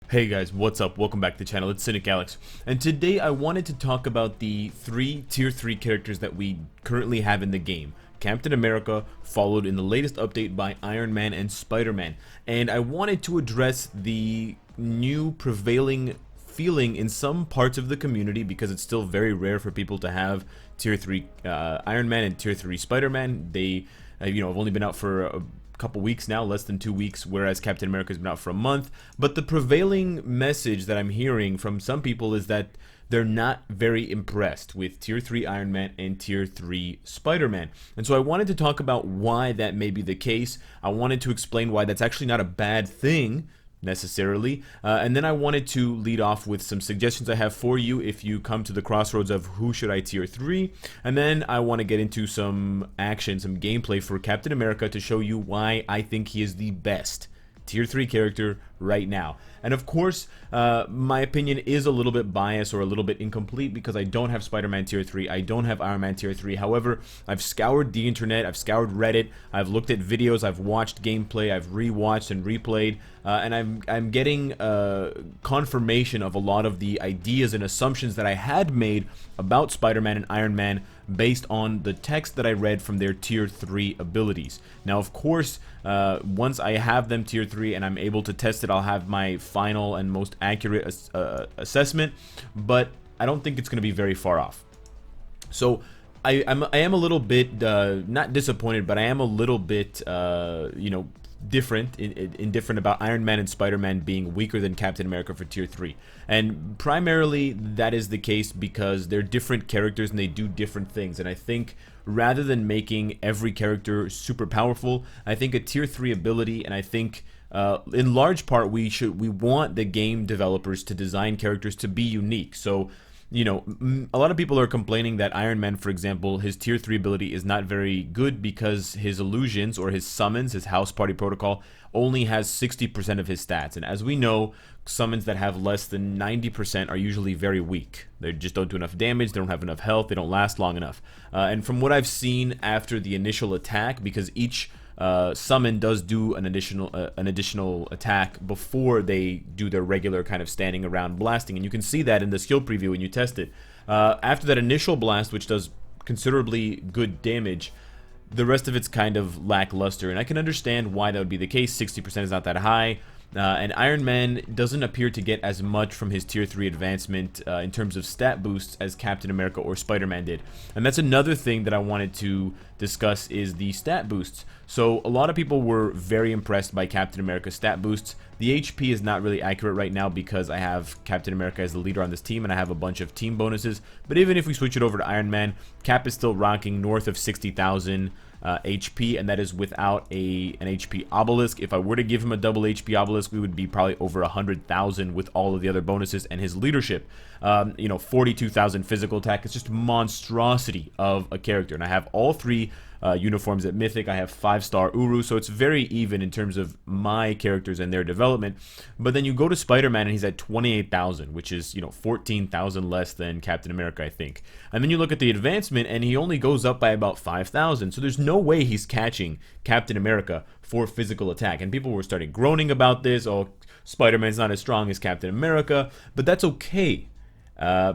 Hey guys, what's up? Welcome back to the channel. It's Cynicalex, and today I wanted to talk about the three tier 3 characters that we currently have in the game. Captain America, followed in the latest update by Iron Man and Spider-Man. And I wanted to address the new prevailing feeling in some parts of the community, because it's still very rare for people to have tier 3 Iron Man and tier 3 Spider-Man. They have only been out for a couple weeks now, less than 2 weeks, whereas Captain America has been out for a month. But the prevailing message that I'm hearing from some people is that they're not very impressed with tier 3 Iron Man and tier 3 Spider-Man. And so I wanted to talk about why that may be the case. I wanted to explain why that's actually not a bad thing necessarily, and then I wanted to lead off with some suggestions I have for you if you come to the crossroads of who should I tier 3, and then I want to get into some action, some gameplay for Captain America to show you why I think he is the best tier 3 character right now. And of course, my opinion is a little bit biased or a little bit incomplete because I don't have Spider-Man tier 3, I don't have Iron Man tier 3. However, I've scoured the internet, I've scoured Reddit, I've looked at videos, I've watched gameplay, I've rewatched and replayed, and I'm getting confirmation of a lot of the ideas and assumptions that I had made about Spider-Man and Iron Man based on the text that I read from their tier 3 abilities. Now, of course, once I have them tier 3 and I'm able to test it, I'll have my final and most accurate assessment, but I don't think it's going to be very far off. So I am a little bit not disappointed, but I am a little bit indifferent about Iron Man and Spider-Man being weaker than Captain America for tier 3. And primarily that is the case because they're different characters and they do different things. And I think rather than making every character super powerful, I think a tier 3 ability, and I think in large part we want the game developers to design characters to be unique. So a lot of people are complaining that Iron Man, for example, his tier 3 ability is not very good because his illusions or his summons, his house party protocol, only has 60% of his stats. And as we know, summons that have less than 90% are usually very weak. They just don't do enough damage, they don't have enough health, they don't last long enough. And from what I've seen after the initial attack, because each summon does do an additional attack before they do their regular kind of standing around blasting, and you can see that in the skill preview when you test it. After that initial blast, which does considerably good damage, the rest of it's kind of lackluster, and I can understand why that would be the case. 60% is not that high. And Iron Man doesn't appear to get as much from his tier 3 advancement in terms of stat boosts as Captain America or Spider-Man did. And that's another thing that I wanted to discuss, is the stat boosts. So a lot of people were very impressed by Captain America's stat boosts. The HP is not really accurate right now because I have Captain America as the leader on this team and I have a bunch of team bonuses. But even if we switch it over to Iron Man, Cap is still rocking north of 60,000 HP, and that is without an HP obelisk. If I were to give him a double HP obelisk, we would be probably over 100,000 with all of the other bonuses and his leadership. 42,000 physical attack. It's just monstrosity of a character, and I have all three uniforms at Mythic. I have 5-star Uru, so it's very even in terms of my characters and their development. But then you go to Spider-Man and he's at 28,000, which is 14,000 less than Captain America, I think. And then you look at the advancement and he only goes up by about 5,000, so there's no way he's catching Captain America for physical attack. And people were starting groaning about this. Oh, Spider-Man's not as strong as Captain America, but that's okay.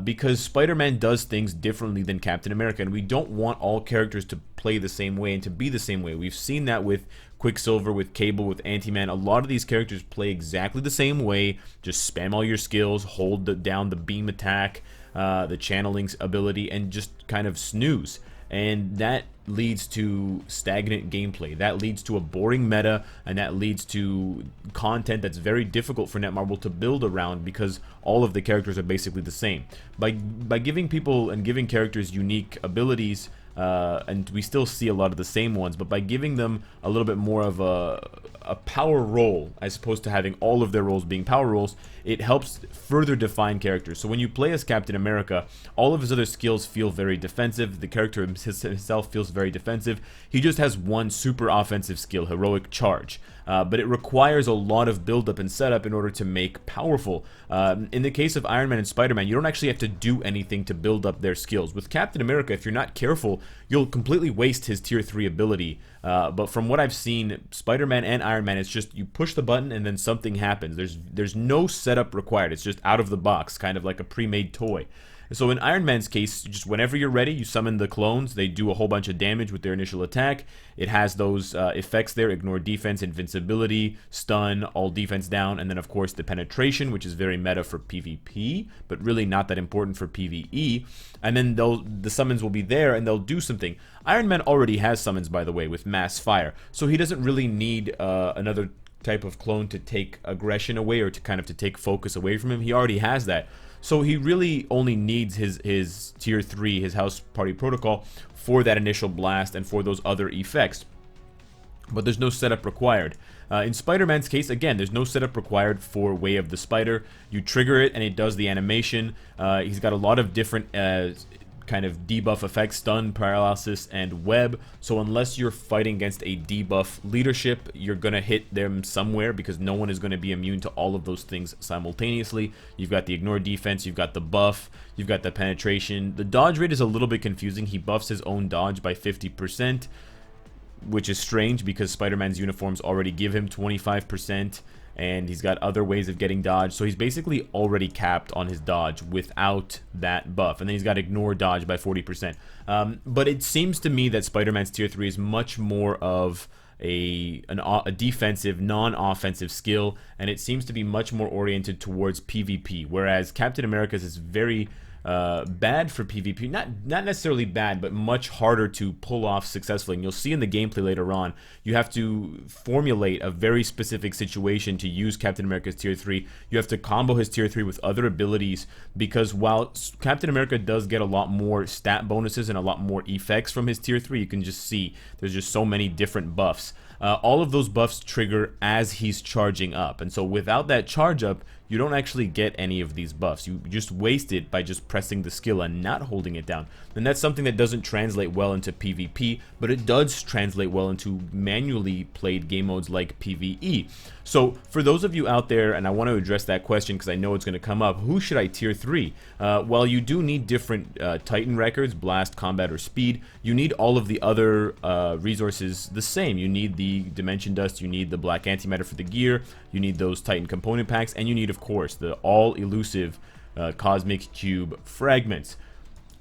Because Spider-Man does things differently than Captain America, and we don't want all characters to play the same way and to be the same way. We've seen that with Quicksilver, with Cable, with Ant-Man. A lot of these characters play exactly the same way. Just spam all your skills, hold down the beam attack, the channeling ability, and just kind of snooze. And that leads to stagnant gameplay, that leads to a boring meta, and that leads to content that's very difficult for Netmarble to build around because all of the characters are basically the same. By giving people and giving characters unique abilities, and we still see a lot of the same ones, but by giving them a little bit more of a power role as opposed to having all of their roles being power roles, it helps further define characters. So when you play as Captain America, all of his other skills feel very defensive. The character himself feels very defensive. He just has one super offensive skill, Heroic Charge. but it requires a lot of buildup and setup in order to make powerful. In the case of Iron Man and Spider-Man, you don't actually have to do anything to build up their skills. With Captain America, if you're not careful, you'll completely waste his tier 3 ability. But from what I've seen, Spider-Man and Iron Man, it's just you push the button and then something happens. There's no setup required. It's just out of the box, kind of like a pre-made toy. So in Iron Man's case, just whenever you're ready, you summon the clones. They do a whole bunch of damage with their initial attack. It has those effects there: ignore defense, invincibility, stun, all defense down, and then of course the penetration, which is very meta for PvP, but really not that important for PvE. And then the summons will be there and they'll do something. Iron Man already has summons, by the way, with mass fire, so he doesn't really need another type of clone to take aggression away or to take focus away from him. He already has that. So he really only needs his tier 3, his house party protocol, for that initial blast and for those other effects. But there's no setup required. In Spider-Man's case, again, there's no setup required for Way of the Spider. You trigger it and it does the animation. He's got a lot of different kind of debuff effects: stun, paralysis, and web. So unless you're fighting against a debuff leadership, you're gonna hit them somewhere, because no one is gonna be immune to all of those things simultaneously. You've got the ignore defense, you've got the buff, you've got the penetration. The dodge rate is a little bit confusing. He buffs his own dodge by 50%, which is strange because Spider-Man's uniforms already give him 25%. And he's got other ways of getting dodge, so he's basically already capped on his dodge without that buff. And then he's got ignore dodge by 40%. But it seems to me that Spider-Man's tier 3 is much more of a defensive, non-offensive skill, and it seems to be much more oriented towards PvP, whereas Captain America's is very bad for PvP. Not necessarily bad, but much harder to pull off successfully. And you'll see in the gameplay later on, you have to formulate a very specific situation to use Captain America's tier 3. You have to combo his tier 3 with other abilities, because while Captain America does get a lot more stat bonuses and a lot more effects from his tier 3, you can just see there's just so many different buffs. All of those buffs trigger as he's charging up, and so without that charge up, you don't actually get any of these buffs. You just waste it by just pressing the skill and not holding it down. And that's something that doesn't translate well into PvP, but it does translate well into manually played game modes like PvE. So for those of you out there, and I want to address that question because I know it's going to come up, who should I tier 3? Well, you do need different Titan records: blast, combat, or speed. You need all of the other resources the same. You need the dimension dust, you need the black antimatter for the gear, you need those Titan component packs, and you need, of course, the all elusive cosmic cube fragments.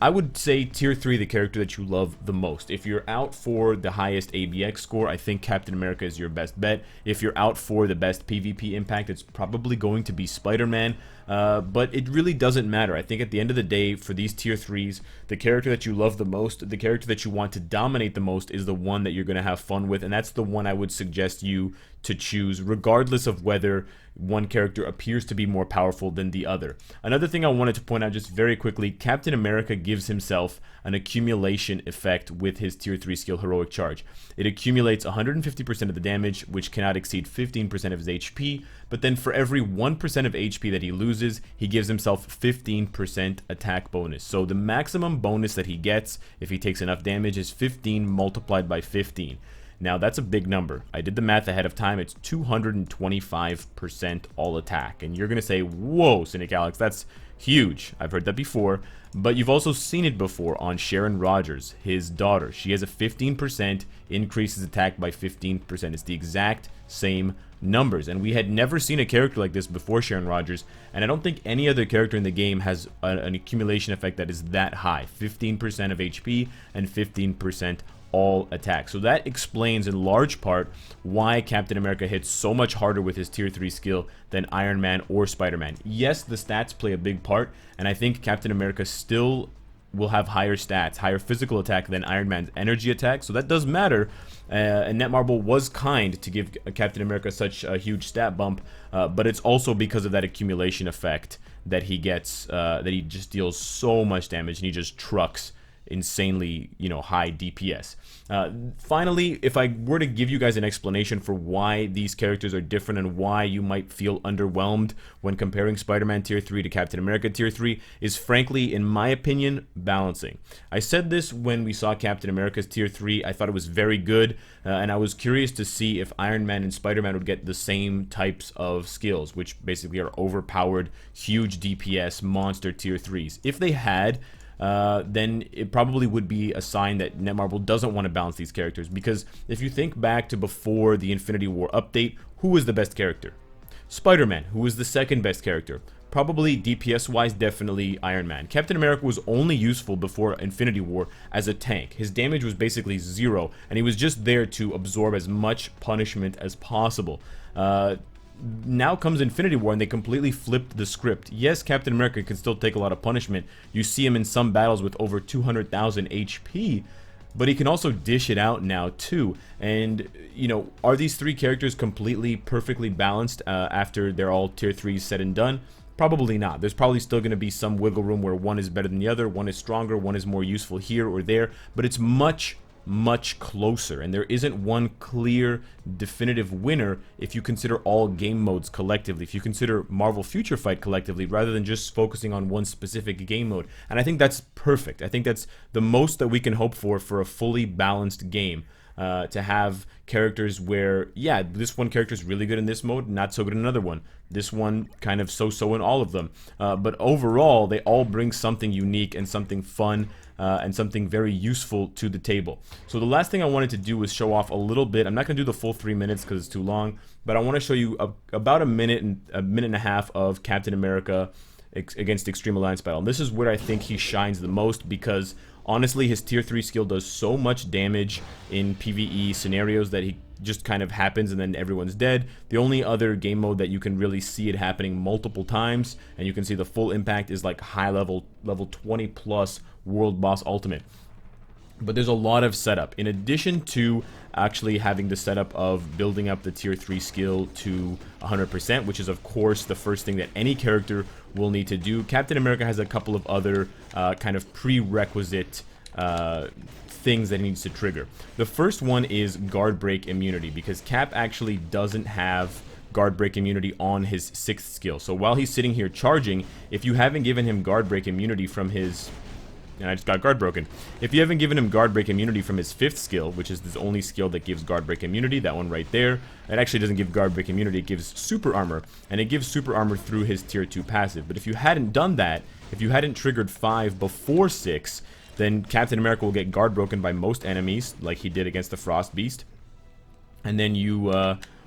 I would say tier 3, the character that you love the most. If you're out for the highest ABX score, I think Captain America is your best bet. If you're out for the best PvP impact, it's probably going to be Spider-Man. But it really doesn't matter. I think at the end of the day, for these tier 3s, the character that you love the most, the character that you want to dominate the most, is the one that you're going to have fun with, and that's the one I would suggest you to choose, regardless of whether one character appears to be more powerful than the other. Another thing I wanted to point out just very quickly: Captain America gives himself an accumulation effect with his tier 3 skill, Heroic Charge. It accumulates 150% of the damage, which cannot exceed 15% of his HP, but then for every 1% of HP that he loses, he gives himself 15% attack bonus. So the maximum bonus that he gets if he takes enough damage is 15 multiplied by 15. Now that's a big number. I did the math ahead of time. It's 225% all attack. And you're going to say, whoa, Cynicalex, that's huge. I've heard that before. But you've also seen it before on Sharon Rogers, his daughter. She has a 15% increases attack by 15%. It's the exact same numbers. And we had never seen a character like this before Sharon Rogers. And I don't think any other character in the game has an accumulation effect that is that high. 15% of HP and 15% all attack. So that explains in large part why Captain America hits so much harder with his tier 3 skill than Iron Man or Spider-Man. Yes, the stats play a big part, and I think Captain America still will have higher stats, higher physical attack than Iron Man's energy attack, so that does matter. And Netmarble was kind to give Captain America such a huge stat bump, but it's also because of that accumulation effect that he gets, that he just deals so much damage and he just trucks insanely, high DPS. Finally, if I were to give you guys an explanation for why these characters are different and why you might feel underwhelmed when comparing Spider-Man Tier 3 to Captain America Tier 3, is frankly, in my opinion, balancing. I said this when we saw Captain America's Tier 3. I thought it was very good, and I was curious to see if Iron Man and Spider-Man would get the same types of skills, which basically are overpowered, huge DPS, monster Tier 3s. If they had, then it probably would be a sign that Netmarble doesn't want to balance these characters, because if you think back to before the Infinity War update, who was the best character? Spider-Man. Who was the second best character? Probably DPS-wise, definitely Iron Man. Captain America was only useful before Infinity War as a tank. His damage was basically 0, and he was just there to absorb as much punishment as possible. Now comes Infinity War, and they completely flipped the script. Yes, Captain America can still take a lot of punishment. You see him in some battles with over 200,000 HP, but he can also dish it out now too. And, are these three characters completely, perfectly balanced after they're all Tier 3s said and done? Probably not. There's probably still going to be some wiggle room where one is better than the other, one is stronger, one is more useful here or there, but it's much closer, and there isn't one clear definitive winner if you consider all game modes collectively, if you consider Marvel Future Fight collectively, rather than just focusing on one specific game mode. And I think that's perfect. I think that's the most that we can hope for a fully balanced game. To have characters where, yeah, this one character is really good in this mode, not so good in another one. This one kind of so-so in all of them. But overall, they all bring something unique and something fun and something very useful to the table. So the last thing I wanted to do was show off a little bit. I'm not going to do the full 3 minutes because it's too long, but I want to show you about a minute and a half of Captain America against Extreme Alliance battle. And this is where I think he shines the most, because honestly, his Tier 3 skill does so much damage in PvE scenarios that he just kind of happens and then everyone's dead. The only other game mode that you can really see it happening multiple times and you can see the full impact is like high level 20 plus World Boss Ultimate. But there's a lot of setup. In addition to actually having the setup of building up the Tier 3 skill to 100%, which is of course the first thing that any character will need to do, Captain America has a couple of other kind of prerequisite things that he needs to trigger. The first one is guard break immunity, because Cap actually doesn't have guard break immunity on his 6th skill. So while he's sitting here charging, if you haven't given him guard break immunity from his... and I just got guard broken. If you haven't given him guard break immunity from his 5th skill, which is the only skill that gives guard break immunity, that one right there, it actually doesn't give guard break immunity, it gives super armor, and it gives super armor through his tier 2 passive. But if you hadn't done that, if you hadn't triggered 5 before 6, then Captain America will get guard broken by most enemies, like he did against the Frost Beast, and then you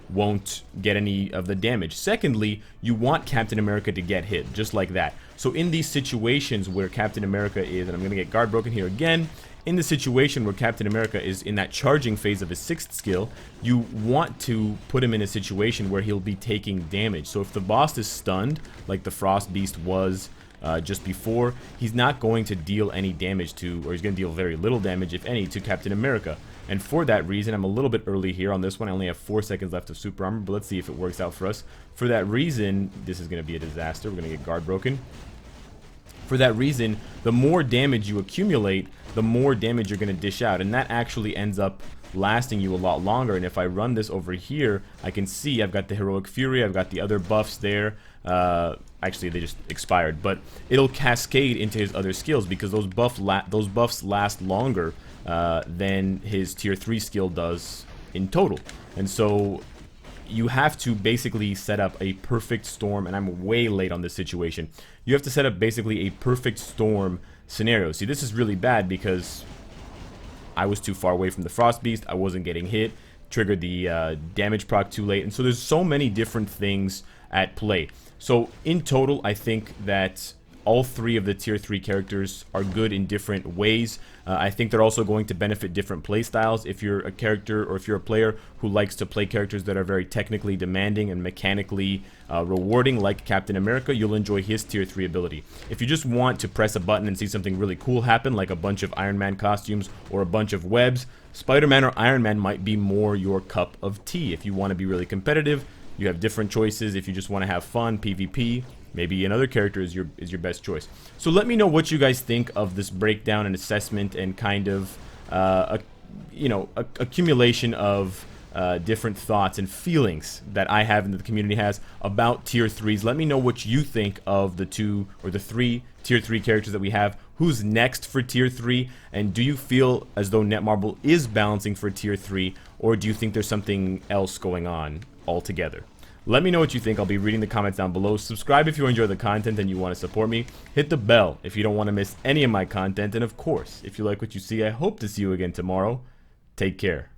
won't get any of the damage. Secondly, you want Captain America to get hit, just like that. So in these situations where Captain America is, and I'm going to get guard broken here again, in the situation where Captain America is in that charging phase of his 6th skill, you want to put him in a situation where he'll be taking damage. So if the boss is stunned, like the Frost Beast was just before, he's not going to deal any damage to, or he's going to deal very little damage, if any, to Captain America. And for that reason, I'm a little bit early here on this one. I only have 4 seconds left of super armor, but let's see if it works out for us. For that reason, this is going to be a disaster. We're going to get guard broken. For that reason, the more damage you accumulate, the more damage you're going to dish out, and that actually ends up lasting you a lot longer. And if I run this over here, I can see I've got the Heroic Fury, I've got the other buffs there. Actually, they just expired, but it'll cascade into his other skills because those buffs last longer than his tier 3 skill does in total. And so you have to basically set up a perfect storm, and I'm way late on this situation. You have to set up basically a perfect storm scenario. See, this is really bad because I was too far away from the Frost Beast, I wasn't getting hit, triggered the damage proc too late, and so there's so many different things at play. So in total, I think that all 3 of the tier 3 characters are good in different ways. I think they're also going to benefit different play styles. If you're a character or if you're a player who likes to play characters that are very technically demanding and mechanically rewarding, like Captain America, you'll enjoy his tier 3 ability. If you just want to press a button and see something really cool happen, like a bunch of Iron Man costumes or a bunch of webs, Spider-Man or Iron Man might be more your cup of tea. If you want to be really competitive, you have different choices. If you just want to have fun, PvP, Maybe another character is your best choice. So let me know what you guys think of this breakdown and assessment and kind of accumulation of different thoughts and feelings that I have and that the community has about tier 3s. Let me know what you think of the 2 or the 3 tier 3 characters that we have. Who's next for tier 3? And do you feel as though Netmarble is balancing for tier 3, or do you think there's something else going on altogether? Let me know what you think. I'll be reading the comments down below. Subscribe if you enjoy the content and you want to support me. Hit the bell if you don't want to miss any of my content. And of course, if you like what you see, I hope to see you again tomorrow. Take care.